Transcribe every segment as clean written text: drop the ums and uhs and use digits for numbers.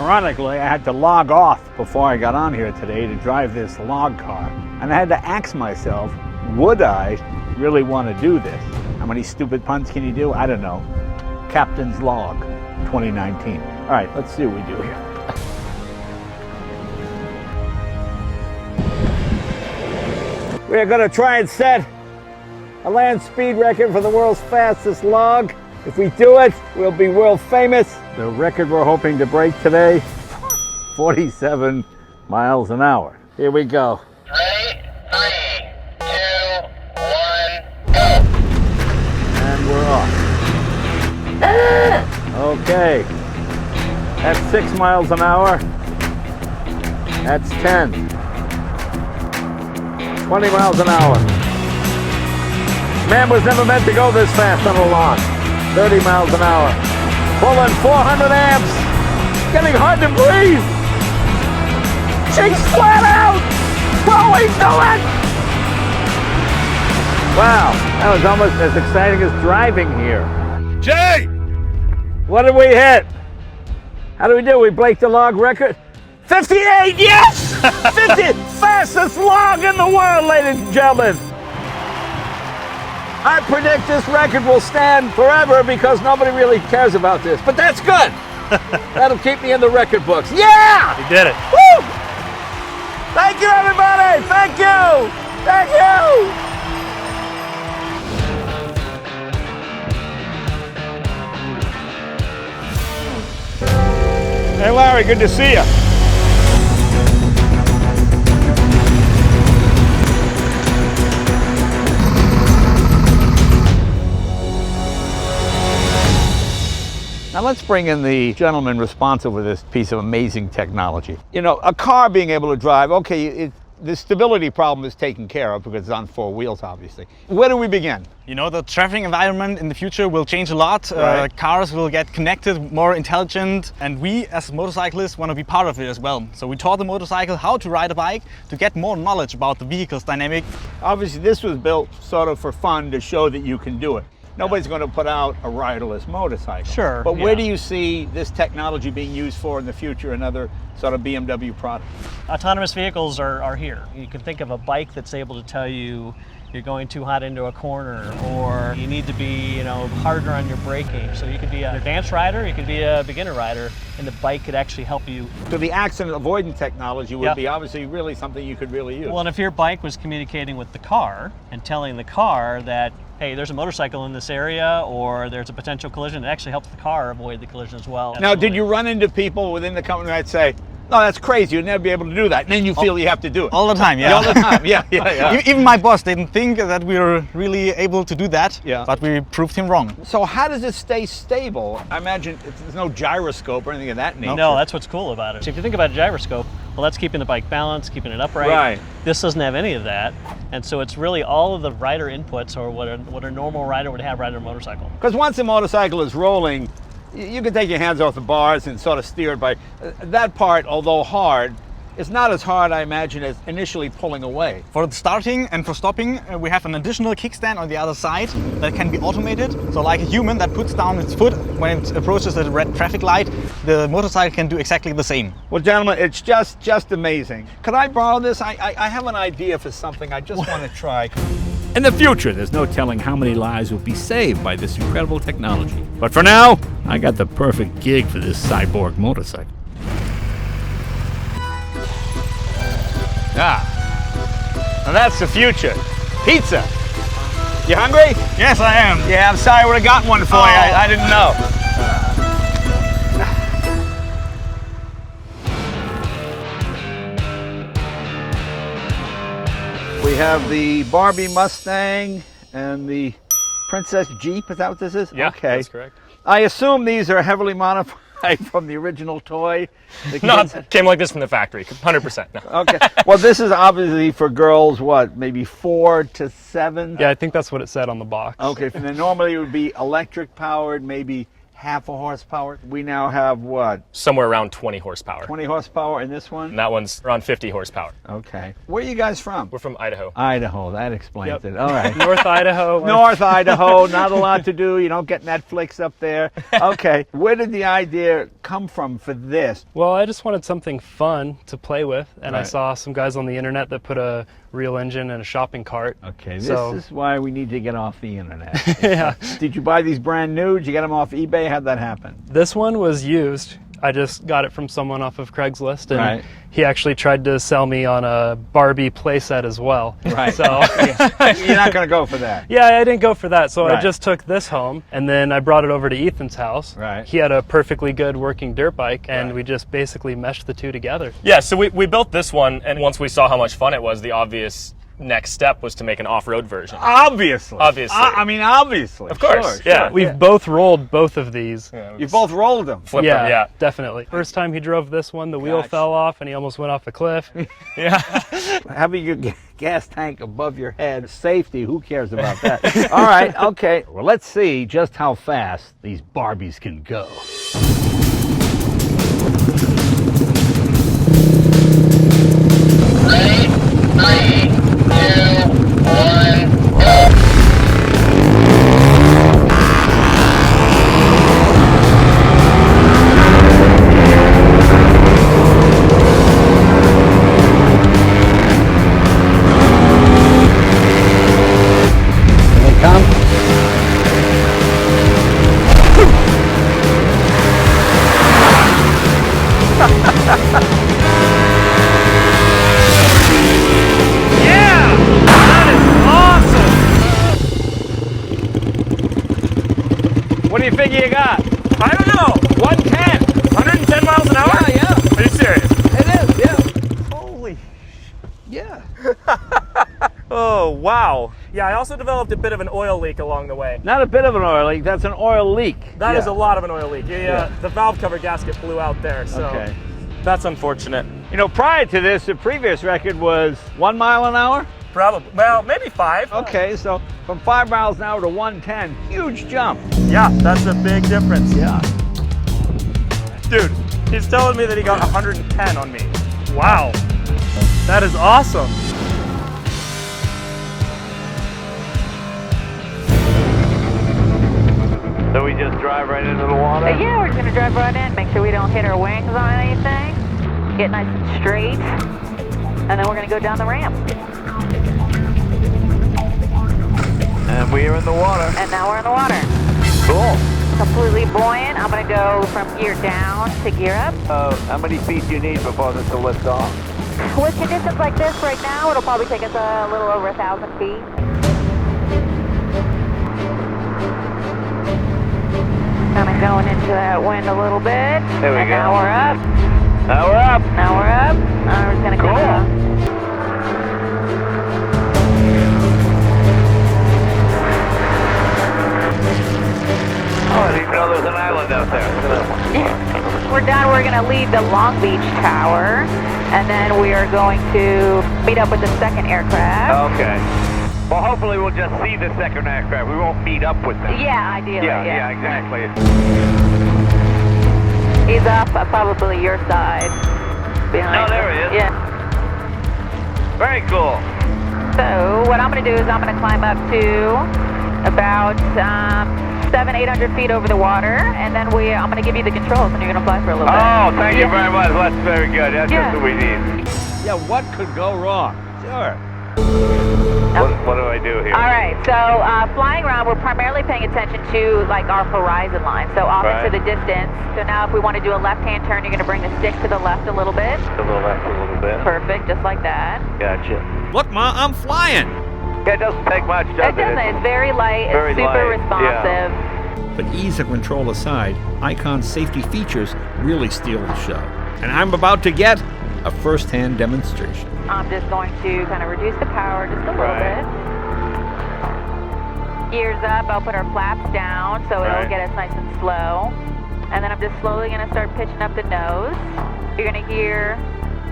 Ironically, I had to log off before I got on here today to drive this log car. And I had to ask myself, would I really want to do this? How many stupid puns can you do? I don't know. Captain's Log 2019. All right, let's see what we do here. We're going to try and set a land speed record for the world's fastest log. If we do it, we'll be world famous. The record we're hoping to break today, 47 miles an hour. Here we go. Ready? 3, 2, 1, go! And we're off. Okay. That's 6 miles an hour. That's 10. 20 miles an hour. Man was never meant to go this fast on a lawn. 30 miles an hour. Pulling 400 amps. Getting hard to breathe. She's flat out. What are we doing? Wow, that was almost as exciting as driving here. Jay! What did we hit? How did we do? We break the log record? 58, yes! 50, fastest log in the world, ladies and gentlemen. I predict this record will stand forever because nobody really cares about this. But that's good. That'll keep me in the record books. Yeah! You did it. Woo! Thank you, everybody. Thank you. Thank you. Hey, Larry, good to see you. Now let's bring in the gentleman responsible for this piece of amazing technology. You know, a car being able to drive, okay, the stability problem is taken care of because it's on 4 wheels, obviously. Where do we begin? You know, the traffic environment in the future will change a lot. Right. Cars will get connected, more intelligent, and we as motorcyclists want to be part of it as well. So we taught the motorcycle how to ride a bike to get more knowledge about the vehicle's dynamic. Obviously, this was built sort of for fun to show that you can do it. Nobody's going to put out a riderless motorcycle. Sure, But where yeah. do you see this technology being used for in the future, another sort of BMW product? Autonomous vehicles are here. You can think of a bike that's able to tell you you're going too hot into a corner, or you need to be, harder on your braking. So you could be an advanced rider, you could be a beginner rider, and the bike could actually help you. So the accident avoidance technology would Yep. be obviously really something you could really use. Well, and if your bike was communicating with the car and telling the car that, hey, there's a motorcycle in this area, or there's a potential collision, it actually helps the car avoid the collision as well. Now, did you run into people within the company that say, no, that's crazy, you'd never be able to do that, and then you feel you have to do it? All the time, yeah. All the time, yeah. Even my boss didn't think that we were really able to do that, Yeah. but we proved him wrong. So how does it stay stable? I imagine there's no gyroscope or anything of that nature. No, that's what's cool about it. So if you think about a gyroscope, well, that's keeping the bike balanced, keeping it upright. Right. This doesn't have any of that, and so it's really all of the rider inputs, or what a normal rider would have riding a motorcycle. Because once the motorcycle is rolling, you can take your hands off the bars and sort of steer it by. That part, although hard, is not as hard, I imagine, as initially pulling away. For the starting and for stopping, we have an additional kickstand on the other side that can be automated. So like a human that puts down its foot when it approaches the red traffic light, the motorcycle can do exactly the same. Well, gentlemen, it's just amazing. Could I borrow this? I have an idea for something I just want to try. In the future, there's no telling how many lives will be saved by this incredible technology. But for now, I got the perfect gig for this cyborg motorcycle. Now that's the future. Pizza. You hungry? Yes, I am. Yeah, I'm sorry I would have gotten one for you. I didn't know. We have the Barbie Mustang and the Princess Jeep. Is that what this is? Yeah, okay. that's correct. I assume these are heavily modified from the original toy. The No, kids- it came like this from the factory, 100%. No. Okay. Well, this is obviously for girls, what, maybe 4 to 7? Yeah, I think that's what it said on the box. Okay, and then normally it would be electric powered, maybe half a horsepower. We now have what? Somewhere around 20 horsepower. 20 horsepower in this one? And that one's around 50 horsepower. Okay. Where are you guys from? We're from Idaho. Idaho. That explains Yep. it. All right. North Idaho. North Idaho, not a lot to do. You don't get Netflix up there. Okay. Where did the idea come from for this? Well, I just wanted something fun to play with, and I Right. saw some guys on the internet that put a real engine in a shopping cart. Okay, this So- is why we need to get off the internet. Yeah. Did you buy these brand new? Did you get them off eBay? How'd that happen? This one was used. I just got it from someone off of Craigslist, and Right. he actually tried to sell me on a Barbie playset as well. Right. So, You're not going to go for that. yeah, I didn't go for that. So Right. I just took this home, and then I brought it over to Ethan's house. Right. He had a perfectly good working dirt bike, and Right. we just basically meshed the two together. Yeah, so we built this one, and once we saw how much fun it was, the obvious next step was to make an off-road version. Obviously. Obviously. I mean, obviously. Of course, Sure, yeah. sure. We've both rolled both of these. You both rolled them. Flip Yeah, them, yeah. definitely. First time he drove this one, the wheel Gotcha. fell off and he almost went off a cliff. Yeah. Having your gas tank above your head, safety, who cares about that? All right, okay. Well, let's see just how fast these Barbies can go. Ready? 3, 2, 1, go! Here they come. What do you figure you got? I don't know. 110. 110 miles an hour? Yeah. Are you serious? It is, yeah. Holy. Yeah. Oh, wow. Yeah, I also developed a bit of an oil leak along the way. Not a bit of an oil leak, that's an oil leak. That is Yeah. a lot of an oil leak. Yeah. The valve cover gasket blew out there, so Okay. that's unfortunate. You know, prior to this, the previous record was 1 mile an hour. Probably. Well, maybe 5. Okay, so from 5 miles an hour to 110, huge jump. Yeah, that's a big difference. Yeah. Dude, he's telling me that he got 110 on me. Wow. That is awesome. So we just drive right into the water? Yeah, we're just gonna drive right in, make sure we don't hit our wings on anything, get nice and straight, and then we're gonna go down the ramp. And we are in the water. And now we're in the water. Cool. Completely buoyant. I'm gonna go from gear down to gear up. How many feet do you need before this will lift off? With conditions like this right now, it'll probably take us a little over 1,000 feet. Kind of going into that wind a little bit. There we and go. Now we're up. Now we're up. Now we're up. Now we're just gonna Cool. Oh, I didn't even know there was an island out there. Look at that one. We're done. We're going to leave the Long Beach Tower, and then we are going to meet up with the second aircraft. Okay. Well, hopefully we'll just see the second aircraft. We won't meet up with them. Yeah, ideally. Yeah, exactly. He's off probably your side. Behind Oh, there us. he is. Yeah. Very cool. So what I'm going to do is I'm going to climb up to about 700-800 feet over the water, and then I'm going to give you the controls, and you're going to fly for a little bit. Oh, thank you Yeah. very much. That's very good. That's Yeah. just what we need. Yeah, what could go wrong? Sure. What do I do here? All right, so flying around, we're primarily paying attention to like our horizon line, so off Right. into the distance. So now if we want to do a left-hand turn, you're going to bring the stick to the left a little bit. To the left a little bit. Perfect, just like that. Gotcha. Look, Ma, I'm flying. Yeah, it doesn't take much, does It doesn't, it's very light, Very it's super light, responsive. But ease of control aside, Icon's safety features really steal the show. And I'm about to get a first-hand demonstration. I'm just going to kind of reduce the power just a little Right. bit. Gears up, I'll put our flaps down so it'll Right. get us nice and slow. And then I'm just slowly going to start pitching up the nose. You're going to hear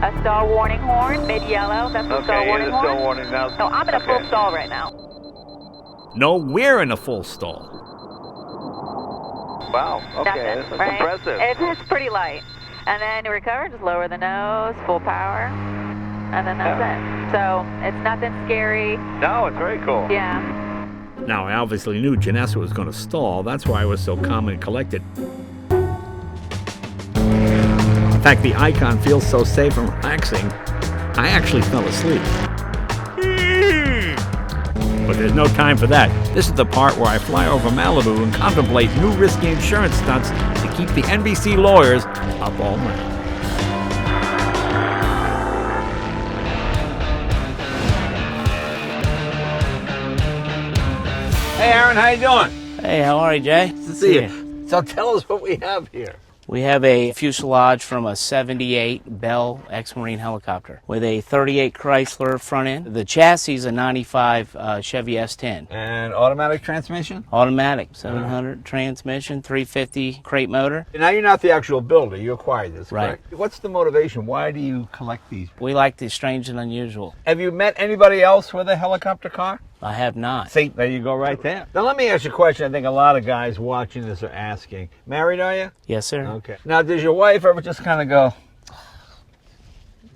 a stall warning horn, mid-yellow. That's the stall warning horn. warning now. So I'm in a full stall right now. No, we're in a full stall. Wow. Okay. Nothing, That's right? impressive. It's pretty light. And then to recover, just lower the nose, full power, and then that's it. So it's nothing scary. No, it's very cool. Yeah. Now, I obviously knew Janessa was going to stall. That's why I was so calm and collected. In fact, the Icon feels so safe and relaxing, I actually fell asleep. But there's no time for that. This is the part where I fly over Malibu and contemplate new risky insurance stunts to keep the NBC lawyers up all night. Hey, Aaron, how you doing? Hey, how are you, Jay? Good to see you. So tell us what we have here. We have a fuselage from a 78 Bell ex-Marine helicopter with a 38 Chrysler front end. The chassis is a 95 Chevy S10. And automatic transmission? Automatic, 700 transmission, 350 crate motor. Now, you're not the actual builder. You acquired this, Right. correct? What's the motivation? Why do you collect these? We like the strange and unusual. Have you met anybody else with a helicopter car? I have not. See, there you go right there. Now, let me ask you a question I think a lot of guys watching this are asking. Married, are you? Yes, sir. Okay. Now, does your wife ever just kind of go,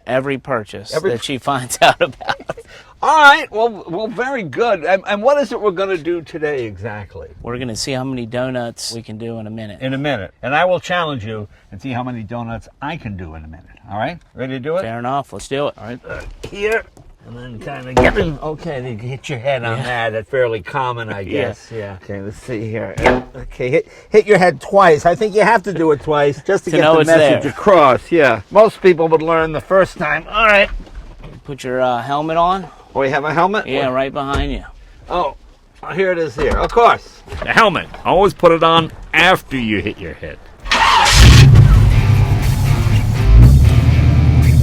Every purchase that she finds out about. all right, well, very good. And what is it we're going to do today exactly? We're going to see how many donuts we can do in a minute. In a minute. And I will challenge you and see how many donuts I can do in a minute. All right? Ready to do it? Fair enough. Let's do it. All right. Here. And then kind of get him. Okay, then hit your head on that. That's fairly common, I guess. Yeah. Okay, let's see here. Okay, hit your head twice. I think you have to do it twice just to get know the it's message there. across. Yeah. Most people would learn the first time. All right. Put your helmet on. We have a helmet? Yeah, right behind you. Oh, here it is here. Of course. The helmet. Always put it on after you hit your head.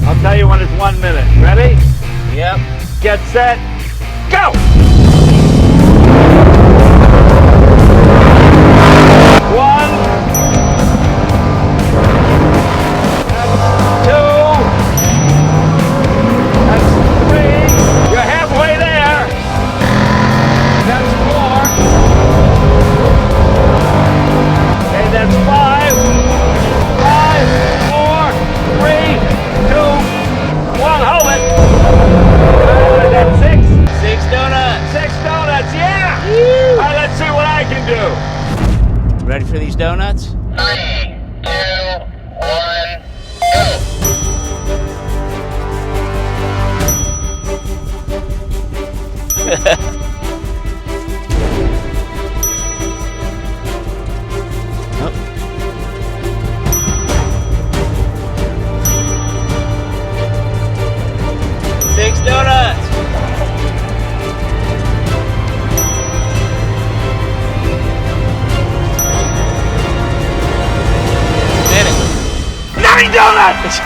I'll tell you when it's 1 minute. Ready? Yep. Get set. Go! 1. That's 2. That's 3. You're halfway there. That's 4. Okay, that's 5. 5, 4, 3, 2, 1. Hold it. That's 6. 6 donuts. 6 donuts, yeah! All right, let's see what I can do. Ready for these donuts? 3, 2, 1, go! Six donuts. Minute. 9 donuts!